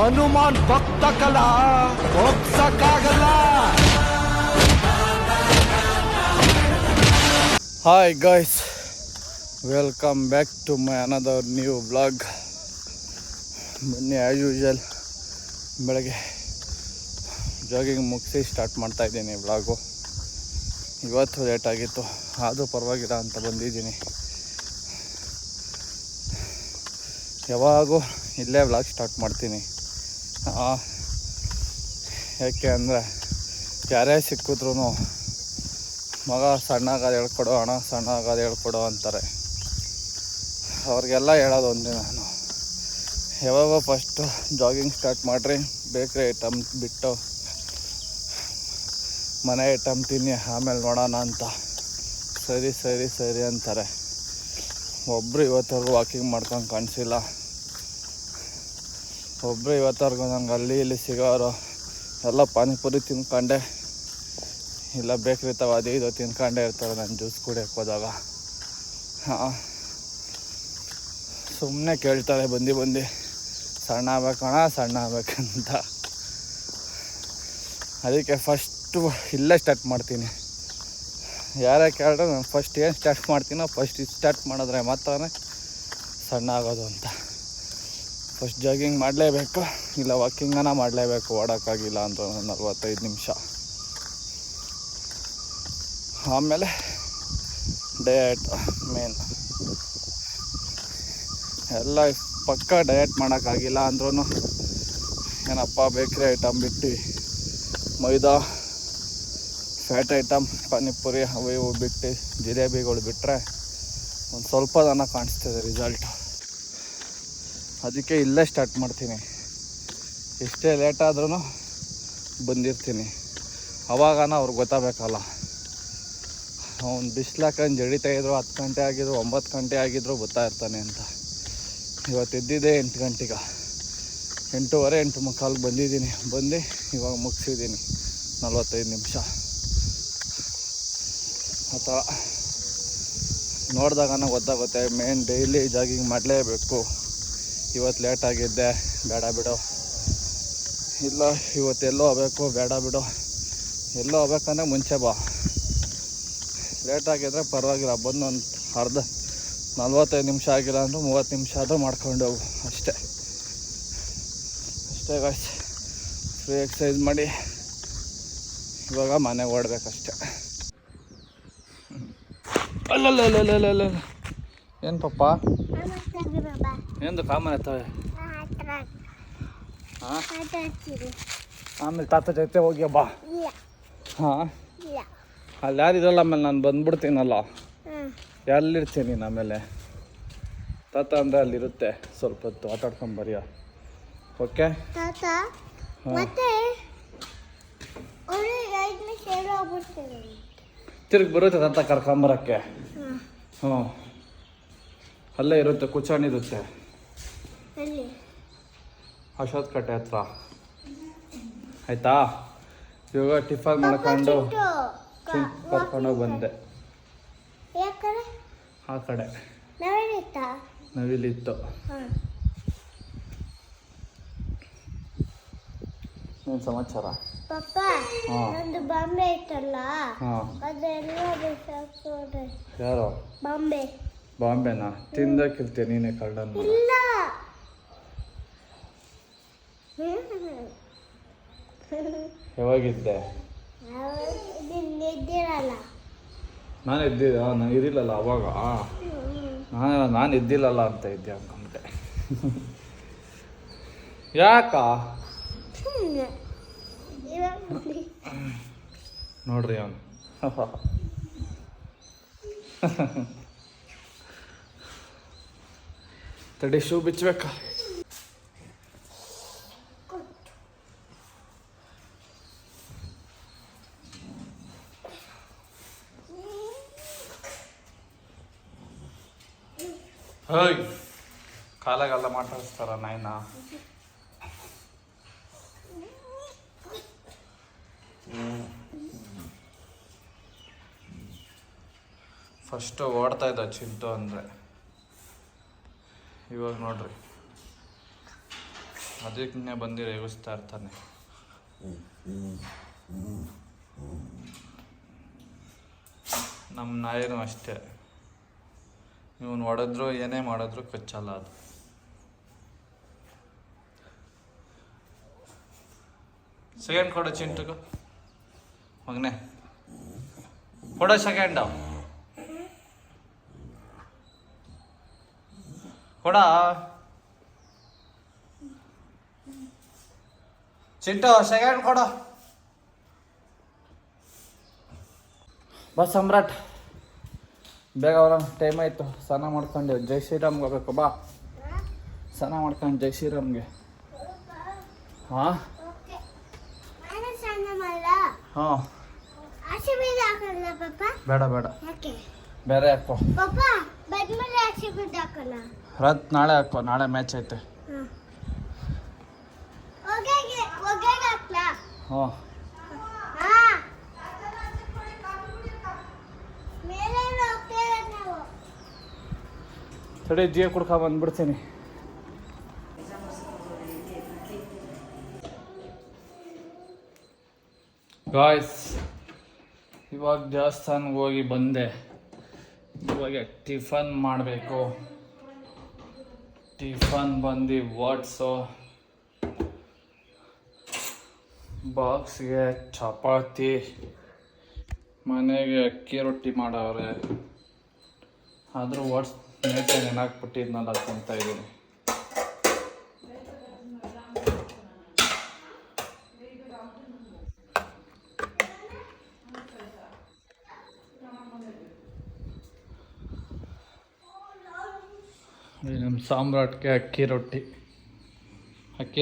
ಹನುಮಾನ್ ಭಕ್ತ ಕಲಾ ಹೋಗ್ಸಕ್ಕಾಗಲ್ಲ. Hi guys, welcome back to my another new vlog. ಬನ್ನಿ, ಆ್ಯಸ್ ಯೂಶುವಲ್ ಬೆಳಗ್ಗೆ ಜಾಗಿಂಗ್ ಮುಗಿಸಿ ಸ್ಟಾರ್ಟ್ ಮಾಡ್ತಾಯಿದ್ದೀನಿ ವ್ಲಾಗು. ಇವತ್ತು ಲೇಟ್ ಆಗಿತ್ತು, ಆದರೂ ಪರವಾಗಿಲ್ಲ ಅಂತ ಬಂದಿದ್ದೀನಿ. ಯಾವಾಗೂ ಇಲ್ಲೇ ವ್ಲಾಗ್ ಸ್ಟಾರ್ಟ್ ಮಾಡ್ತೀನಿ. ಯಾಕೆ ಅಂದರೆ ಯಾರೇ ಸಿಕ್ಕಿದ್ರೂ ಮಗ ಸಣ್ಣಗಾದ ಹೇಳ್ಕೊಡೋ, ಹಣ ಸಣ್ಣಗಾದ ಹೇಳ್ಕೊಡೋ ಅಂತಾರೆ. ಅವ್ರಿಗೆಲ್ಲ ಹೇಳೋದು ಒಂದೇ ನಾನು, ಯಾವಾಗ ಫಸ್ಟು ಜಾಗಿಂಗ್ ಸ್ಟಾರ್ಟ್ ಮಾಡಿರಿ, ಬೇಕ್ರಿ ಐಟಮ್ ಬಿಟ್ಟು ಮನೆ ಐಟಮ್ ತಿನ್ನಿ, ಆಮೇಲೆ ನೋಡೋಣ ಅಂತ. ಸರಿ ಸರಿ ಸರಿ ಅಂತಾರೆ. ಒಬ್ಬರು ಇವತ್ತವರೆಗೂ ವಾಕಿಂಗ್ ಮಾಡ್ಕೊಂಡು ಕಾಣಿಸಿಲ್ಲ. ಒಬ್ಬರು ಇವತ್ತವರೆಗೂ ನಂಗೆ ಅಲ್ಲಿ ಇಲ್ಲಿ ಸಿಗೋರು ಎಲ್ಲ ಪಾನಿಪುರಿ ತಿನ್ಕೊಂಡೆ, ಇಲ್ಲ ಬೇಕ್ರಿ ತವ ಅದು ಇದು ತಿನ್ಕೊಂಡೇ ಇರ್ತಾರೆ ನಾನು ಜ್ಯೂಸ್ ಕುಡಿಯೋಕ್ಕೆ ಹೋದಾಗ. ಸುಮ್ಮನೆ ಕೇಳ್ತಾರೆ ಬಂದು ಸಣ್ಣ ಆಗ್ಬೇಕಣ್ಣ ಸಣ್ಣ ಆಗ್ಬೇಕಂತ. ಅದಕ್ಕೆ ಫಸ್ಟು ಇಲ್ಲೇ ಸ್ಟಾರ್ಟ್ ಮಾಡ್ತೀನಿ. ಯಾರೇ ಕೇಳಿದ್ರೆ ನಾನು ಫಸ್ಟ್ ಏನು ಸ್ಟಾರ್ಟ್ ಮಾಡ್ತೀನೋ ಫಸ್ಟ್ ಇದು ಸ್ಟಾರ್ಟ್ ಮಾಡಿದ್ರೆ ಮಾತ್ರ ಸಣ್ಣ ಆಗೋದು ಅಂತ. ಫಸ್ಟ್ ಜಾಗಿಂಗ್ ಮಾಡಲೇಬೇಕು, ಇಲ್ಲ ವಾಕಿಂಗನ ಮಾಡಲೇಬೇಕು. ಓಡೋಕ್ಕಾಗಿಲ್ಲ ಅಂತ 45 ನಿಮಿಷ. ಆಮೇಲೆ ಡಯಟ್ ಮೇನ್. ಎಲ್ಲ ಪಕ್ಕ ಡಯಟ್ ಮಾಡೋಕ್ಕಾಗಿಲ್ಲ ಅಂದ್ರೂ ಏನಪ್ಪ ಬೇಕ್ರಿ ಐಟಮ್ ಬಿಟ್ಟು ಮೈದಾ ಫ್ಯಾಟ್ ಐಟಮ್ ಪಾನಿಪುರಿ ಅವು ಇವು ಬಿಟ್ಟು ಜಿಲೇಬಿಗಳು ಬಿಟ್ಟರೆ ಒಂದು ಸ್ವಲ್ಪ ದನ ಕಾಣಿಸ್ತದೆ ರಿಸಲ್ಟು. ಅದಕ್ಕೆ ಇಲ್ಲೇ ಸ್ಟಾರ್ಟ್ ಮಾಡ್ತೀನಿ. ಎಷ್ಟೇ ಲೇಟಾದ್ರೂ ಬಂದಿರ್ತೀನಿ. ಅವಾಗನ ಅವ್ರಿಗೆ ಗೊತ್ತಾಗಬೇಕಲ್ಲ. ಅವ್ನು ಬಿಸಿಲಾಕಂಡು ಜಡಿತಾ ಇದ್ರು 10 ಗಂಟೆ ಆಗಿದ್ರು 9 ಗಂಟೆ ಆಗಿದ್ರು ಗೊತ್ತಾಯಿರ್ತಾನೆ ಅಂತ. ಇವತ್ತು ಎದ್ದಿದ್ದೆ 8 ಗಂಟೆಗೆ, 8:15 8:45 ಬಂದಿದ್ದೀನಿ. ಬಂದು ಇವಾಗ ಮುಗಿಸಿದ್ದೀನಿ 45 ನಿಮಿಷ. ಆ ಥರ ನೋಡಿದಾಗನ ಗೊತ್ತಾಗುತ್ತೆ. ಮೇನ್ ಡೈಲಿ ಜಾಗಿಂಗ್ ಮಾಡಲೇಬೇಕು. ಇವತ್ತು ಲೇಟಾಗಿದ್ದೆ, ಬೇಡ ಬಿಡು, ಇಲ್ಲ ಇವತ್ತೆಲ್ಲೋ ಹೋಗ್ಬೇಕು, ಬೇಡ ಬಿಡು, ಎಲ್ಲೋ ಹೋಗ್ಬೇಕಂದ್ರೆ ಮುಂಚೆ ಬಾ. ಲೇಟಾಗಿದ್ದರೆ ಪರವಾಗಿಲ್ಲ, ಬಂದು ಒಂದು ಅರ್ಧ 45 ನಿಮಿಷ ಆಗಿಲ್ಲ ಅಂದರೂ 30 ನಿಮಿಷ ಆದರೂ ಮಾಡ್ಕೊಂಡು ಹೋಗು. ಅಷ್ಟೇ ಗಾಯ್ಸ್. ಫ್ರೀ ಎಕ್ಸಸೈಸ್ ಮಾಡಿ ಇವಾಗ ಮನೆಗೆ ಓಡಬೇಕಷ್ಟೆ. ಅಲ್ಲಲ್ಲ ಏನು ಪಪ್ಪ ಎಂದು ಕಾಮನ್ ಇರ್ತವೆ. ಹಾಂ, ಆಮೇಲೆ ತಾತ ಜೊತೆ ಹೋಗ್ಯ ಬಾ. ಹಾಂ, ಅಲ್ಲಿ ಯಾರಿರಲ್ಲ, ಆಮೇಲೆ ನಾನು ಬಂದ್ಬಿಡ್ತೀನಲ್ಲ. ಎಲ್ಲಿರ್ತೀನಿ ನೀನು ಆಮೇಲೆ? ತಾತ ಅಂದರೆ ಅಲ್ಲಿರುತ್ತೆ, ಸ್ವಲ್ಪ ಹೊತ್ತು ಆಟಾಡ್ಕೊಂಬರಿಯ. ಓಕೆ, ತಿರುಗಿ ಬರುತ್ತೆ ತಾತ ಕರ್ಕೊಂಬರೋಕ್ಕೆ. ಹ್ಞೂ, ಅಲ್ಲೇ ಇರುತ್ತೆ, ಕುಚಾಣಿ ಇರುತ್ತೆ ಅಶೋತ್ ಕಟ್ಟೆ ಹತ್ರ. ಆಯಿತಾ? ಇವಾಗ ಟಿಫನ್ ಮಾಡ್ಕೊಂಡು ಕರ್ಕೊಂಡೋಗಿ ಬಂದೆ. ಆ ಕಡೆ ನವಿಲಿತ್ತು. ಏನು ಸಮಾಚಾರ? ಬಾಂಬೆ ಐತಲ್ಲ, ಯಾರು? ಬಾಂಬೆನಾ? ತಿಂದಕ್ಕಿರ್ತೀಯ ನೀನೇ ಕಳ್ಳನ. ಯಾವಾಗಿದ್ದೆ? ನಾನು ಇದ್ದಿದ್ದ? ನಾನು ಇರಿಲ್ಲಲ್ಲ ಅವಾಗ. ನಾನು ಇದ್ದಿಲ್ಲಲ್ಲ ಅಂತ ಇದ್ದೆ ಅನ್ಕೊಂಡೆ. ಯಾಕ ನೋಡ್ರಿ ಅವನು ತಡಿ, ಶೂ ಬಿಚ್ಚಬೇಕಾ? ಹೇಯ್, ಕಾಲಾಗೆಲ್ಲ ಮಾತಾಡಿಸ್ತಾರ ನಾಯಿನ. ಫಸ್ಟು ಓಡ್ತಾ ಇದ್ದ ಚಿಂಟು ಅಂದರೆ, ಇವಾಗ ನೋಡ್ರಿ ಅದಕ್ಕೆ ಬಂದು ರೇಗಿಸ್ತಾ ಇರ್ತಾನೆ. ನಮ್ಮ ನಾಯಿನೂ ಅಷ್ಟೇ, ಇವನು ಹೊಡೆದ್ರು ಏನೇ ಮಾಡಿದ್ರು ಕಚ್ಚಲ್ಲ ಅದು. ಸೆಕೆಂಡ್ ಕೊಡು ಚಿಂಟುಗೂ ಮಗನೆ, ಕೊಡೋ ಸೆಕೆಂಡು ಕೊಡ ಚಿಂಟು, ಸೆಕೆಂಡ್ ಕೊಡು. ಬಾ ಸಮ್ರಾಟ್, ಬೇಗ ಅವರ ಟೈಮ್ ಆಯಿತು. ಸ್ನಾನ ಮಾಡ್ಕೊಂಡು ಜೈ ಶ್ರೀರಾಮ್ಗೆ ಹೋಗ್ಬೇಕು. ಬಾ ಸ್ನಾನ ಮಾಡ್ಕೊಂಡು ಜೈ ಶ್ರೀರಾಮ್ಗೆ. ಹಾಂ ಹಾಂ ಬೇಡ ಬೇಡ, ಬೇರೆ ಹಾಕೋ. ರತ್ ನಾಳೆ ಹಾಕೋ, ನಾಳೆ ಮ್ಯಾಚ್ ಐತೆ. ಹಾಂ ತಡಿ, ಜಿಯೋ ಕುಡ್ಕೊ ಬಂದ್ಬಿಡ್ತೀನಿ. ಗಾಯ್ಸ್, ಇವಾಗ ದೇವಸ್ಥಾನಕ್ಕೆ ಹೋಗಿ ಬಂದೆ. ಇವಾಗ ಟಿಫನ್ ಮಾಡಬೇಕು. ಟಿಫನ್ ಬಂದು ವಾಟ್ಸು ಬಾಕ್ಸ್ಗೆ ಚಪಾತಿ, ಮನೆಗೆ ಅಕ್ಕಿ ರೊಟ್ಟಿ ಮಾಡವ್ರೆ. ಆದರೂ ವಾಟ್ಸ್ ನೇಟೆ ನೆನಾಕ್ಬಿಟ್ಟಿದ್ನಲ್ಲ ತಿಂತಾ ಇದ್ದೀನಿ. ನಮ್ಮ ಸಾಮ್ರಾಟ್ಗೆ ಅಕ್ಕಿ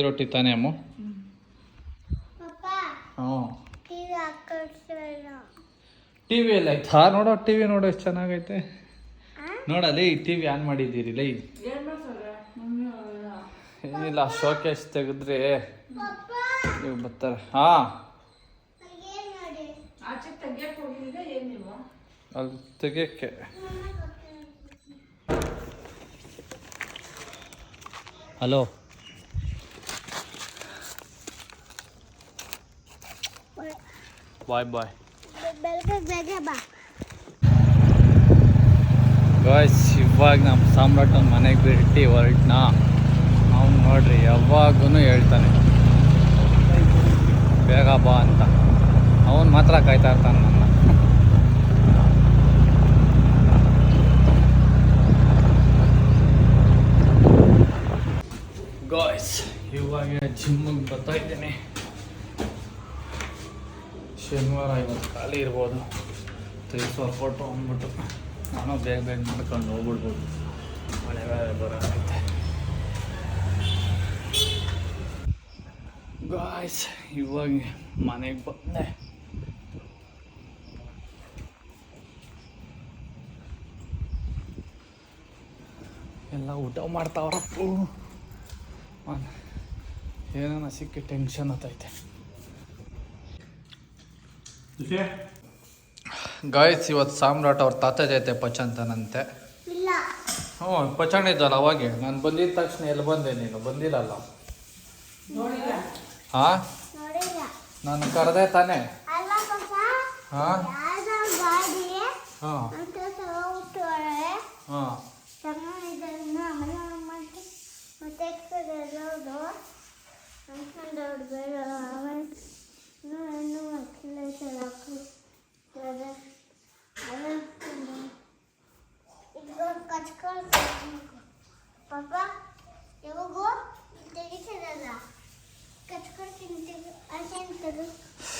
ರೊಟ್ಟಿ ತಾನೇ ಅಮ್ಮ? ಹ್ಞೂ, ಟಿ ವಿ ಎಲ್ಲ ಆಯ್ತಾ? ನೋಡೋ ಟಿ ವಿ ನೋಡೋ ಎಷ್ಟು ಚೆನ್ನಾಗೈತೆ. ನೋಡಲ್ಲಿ ಟಿ ವಿ ಆನ್ ಮಾಡಿದ್ದೀರಿ ಲೈ. ಏನಿಲ್ಲ, ಶೋಕೇಶ್ ತೆಗೆದ್ರೆ ನೀವು ಬರ್ತಾರೆ. ಹಾಂ, ಅಲ್ಲಿ ತೆಗಿಯೋಕ್ಕೆ. ಹಲೋ, ಬಾಯ್ ಬಾಯ್ ಗಾಯ್ಸ್. ಇವಾಗ ನಮ್ಮ ಸಾಮ್ರಾಟ್ ಒಂದು ಮನೆಗೆ ಬಿಟ್ಟು ಹೊರಟ್ನಾ. ಅವ್ನು ನೋಡ್ರಿ ಯಾವಾಗೂ ಹೇಳ್ತಾನೆ ಬೇಗ ಬಾ ಅಂತ. ಅವನು ಮಾತ್ರ ಕಾಯ್ತಾ ಇರ್ತಾನೆ ನನ್ನ. ಗಾಯ್ಸ್, ಇವಾಗ ಜಿಮ್ಮಿಗೆ ಬರ್ತಾ ಇದ್ದೇನೆ. ಶನಿವಾರ ಇವತ್ತು ಖಾಲಿ ಇರ್ಬೋದು. ತೆಗೆಸೋ ಫೋಟೋ ಅಂದ್ಬಿಟ್ಟು ನಾನು ಬೇಗ ಮಾಡ್ಕೊಂಡು ಹೋಗ್ಬಿಡ್ಬೋದು. ಮಳೆ ಬರೋದೈತೆ. ಗಾಯ್ಸ್, ಇವಾಗ ಮನೆಗೆ ಬಂದೆ. ಎಲ್ಲ ಊಟ ಮಾಡ್ತಾವ್ರಪ್ಪು. ಏನಾನ ಸಿಕ್ಕಿ ಟೆನ್ಷನ್ ಹತ್ತೈತೆ. ಗಾಯ್ಸ್, ಇವತ್ತು ಸಾಮ್ರಾಟ್ ಅವ್ರ ತಾತ ಜೊತೆ ಪಚಂತನಂತೆ. ಹ್ಞೂ, ಪಚಂಡಿದ್ದಲ್ಲ ಅವಾಗೆ. ನಾನು ಬಂದಿದ್ದ ತಕ್ಷಣ ಎಲ್ಲಿ ಬಂದೆ? ನೀನು ಬಂದಿಲ್ಲಲ್ಲ. ಹಾಂ, ನಾನು ಕರೆದೆ ತಾನೆ. ಹಾಂ ಹಾಂ ಹಾಂ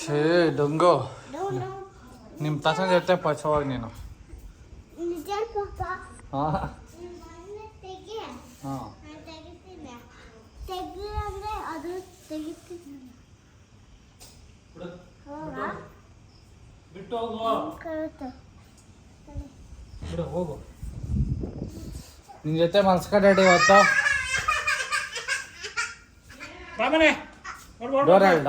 ಶೇ ಡೊಂಗೋ, ನಿಮ್ಮ ತಾತನ ಜೊತೆ ಪಚವಾಗ ನೀನು. ಹಾಂ ಹಾಂ ಬಿಟ್ಟು ಹೋಗು. ನಿನ್ನ ಜೊತೆ ಮನ್ಸ್ಕೊಂಡೆ ಇವತ್ತು. ಡೋರ್ ಹೇಳ್ದ?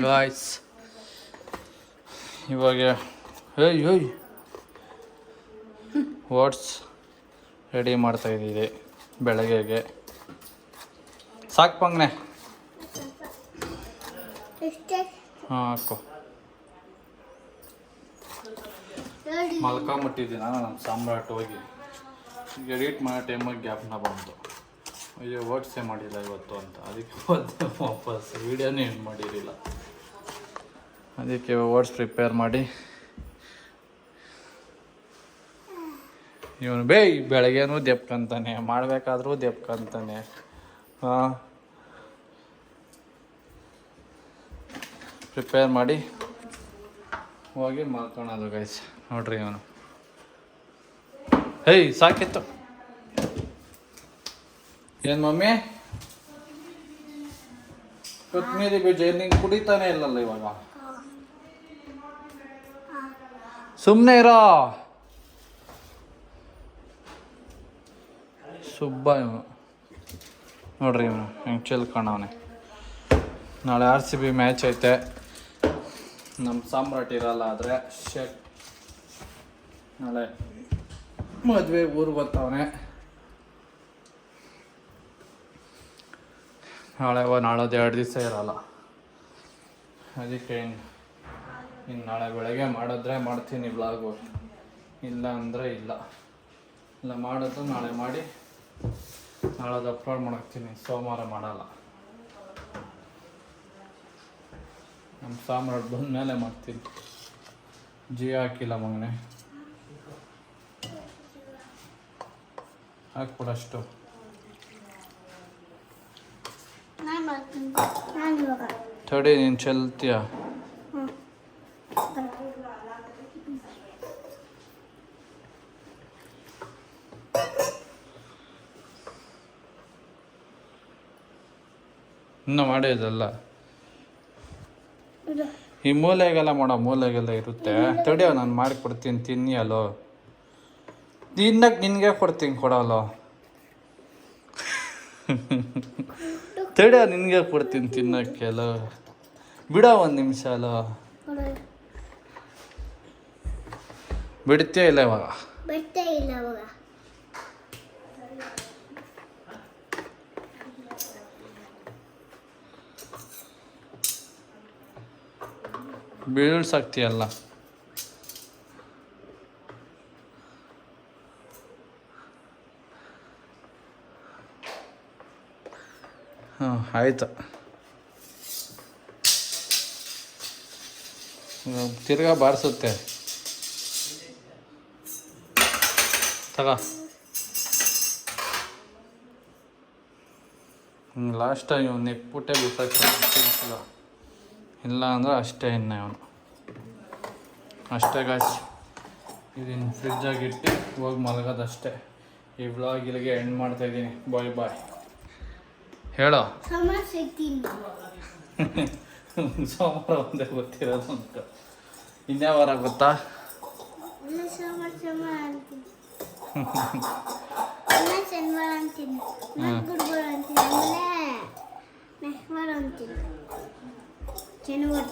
ಗಾಯ್ಸ್, ಇವಾಗ ಹೇಯ್ ಓಟ್ಸ್ ರೆಡಿ ಮಾಡ್ತಾಯಿದ್ದೀವಿ ಬೆಳಗ್ಗೆಗೆ. ಸಾಕು ಪಂಗ್ನೆ. ಹಾಂ ಹಾಕೋ. ಮಲ್ಕೊಂಬಿಟ್ಟಿದ್ದೀನಿ ನಾನು ನಮ್ಮ ಸಾಮ್ರಾಟ್ ಹೋಗಿ ಎಡಿಟ್ ಮಾಡೋ ಟೈಮಾಗಿ ಗ್ಯಾಪ್ನ ಬಂತು. ಅಯ್ಯೋ ಓಟ್ಸೇ ಮಾಡಿಲ್ಲ ಇವತ್ತು ಅಂತ, ಅದಕ್ಕೆ ವಾಪಸ್ ವೀಡಿಯೋನೇ ಏನು ಮಾಡಿರಲಿಲ್ಲ. ಅದಕ್ಕೆ ಓಟ್ಸ್ ಪ್ರಿಪೇರ್ ಮಾಡಿ ಇವನು ಬೆಳಗ್ಗೆನೂ ದೆಪ್ಕಂತಾನೆ, ಮಾಡಬೇಕಾದ್ರೂ ದೆಪ್ಕಂತಾನೆ. ಹಾಂ, ಪ್ರಿಪೇರ್ ಮಾಡಿ ಹೋಗಿ ಮಾಡ್ಕೊಳೋದು ಗೈಸ್. ನೋಡ್ರಿ ಇವನು ಸಾಕಿತ್ತು. ಏನು ಮಮ್ಮಿ ಕೊತ್ತಂಬರಿ ಬೀಜ ನಿಂಗೆ ಕುಡಿತಾನೆ ಇಲ್ಲಲ್ಲ ಇವಾಗ. ಸುಮ್ಮನೆ ಇರೋ ಸುಬ್ಬ ಇವನು. ನೋಡ್ರಿ ಇವನು ಹೆಂಗೆ ಚೆಲ್ಕೊಂಡವನೆ. ನಾಳೆ RCB ಮ್ಯಾಚ್ ಐತೆ. ನಮ್ಮ ಸಾಮ್ರಾಟ್ ಇರಲ್ಲ, ಆದರೆ ನಾಳೆ ಮದುವೆ ಊರಿಗೆ ಬರ್ತಾವನೆ. ನಾಳೋದು 2 ದಿವಸ ಇರಲ್ಲ. ಅದಕ್ಕೆ ಇನ್ನು ನಾಳೆ ಬೆಳಗ್ಗೆ ಮಾಡಿದ್ರೆ ಮಾಡ್ತೀನಿ ವ್ಲಾಗು, ಇಲ್ಲ ಅಂದರೆ ಇಲ್ಲ ಮಾಡಿದ್ರು ನಾಳೆ ಮಾಡಿ ನಾಳದು ಅಪ್ಲೋಡ್ ಮಾಡಾಕ್ತೀನಿ. ಸೋಮವಾರ ಮಾಡಲ್ಲ. ನಮ್ಮ ಸಾಮ್ರಾಟ್ ಬಂದ ಮೇಲೆ ಮಾಡ್ತೀನಿ. ಜಿಯೋ ಹಾಕಿಲ್ಲ ಮಗನೆ, ಹಾಕ್ಬಿಡಷ್ಟು. ತಡಿ ನೀನು ಚೆಲ್ತೀಯ. ಇನ್ನೂ ಮಾಡೋದಲ್ಲ ಈ ಮೂಲೆಗೆಲ್ಲ ಮೂಲೆಗೆಲ್ಲ ಇರುತ್ತೆ. ತಡಿಯೋ ನಾನು ಮಾಡಿಕೊಡ್ತೀನಿ, ತಿನ್ನಿ ಅಲ್ಲೋ. ತಿನ್ನಕ್ಕೆ ನಿನಗೆ ಕೊಡ್ತೀನಿ, ಕೊಡೋಲ್ಲೋ. ತಡಿಯೋ ನಿನಗೆ ಕೊಡ್ತೀನಿ ತಿನ್ನಕ್ಕೆ ಅಲ್ಲೋ. ಬಿಡೋ 1 ನಿಮಿಷ ಅಲ್ಲೋ. ಬಿಡ್ತೀಯ ಇಲ್ಲ ಇವಾಗ? ಬೀಳ್ಸಾಕ್ತಿಯಲ್ಲ. ಹಾಂ ಆಯ್ತು. ತಿರ್ಗಾ ಬಾರಿಸುತ್ತೆ. ತಗೋ. ಲಾಸ್ಟ್ ಟೈಮ್ ಇವ್ನು ನೆಕ್ಬಿಟ್ಟೆ ಬಿಸಾಕ್ತಿಲ್ಲ. ಇಲ್ಲ ಅಂದ್ರೆ ಅಷ್ಟೇ. ಇನ್ನು ಅವನು ಅಷ್ಟೇ ಗಾಯ್ಸ್. ಇದನ್ನು ಫ್ರಿಜ್ಜಾಗಿಟ್ಟು ಹೋಗಿ ಮಲಗೋದಷ್ಟೇ. ಈ ವ್ಲಾಗ್ ಇಲ್ಲಿಗೆ ಎಂಡ್ ಮಾಡ್ತಾಯಿದ್ದೀನಿ. ಬಾಯ್. ಹೇಳೋ. ಸೋಮವಾರ ಒಂದೇ ಗೊತ್ತಿರೋದು ಅಂತ. ಇನ್ಯಾವಾರ ಗೊತ್ತಾ? ಜನವರಿ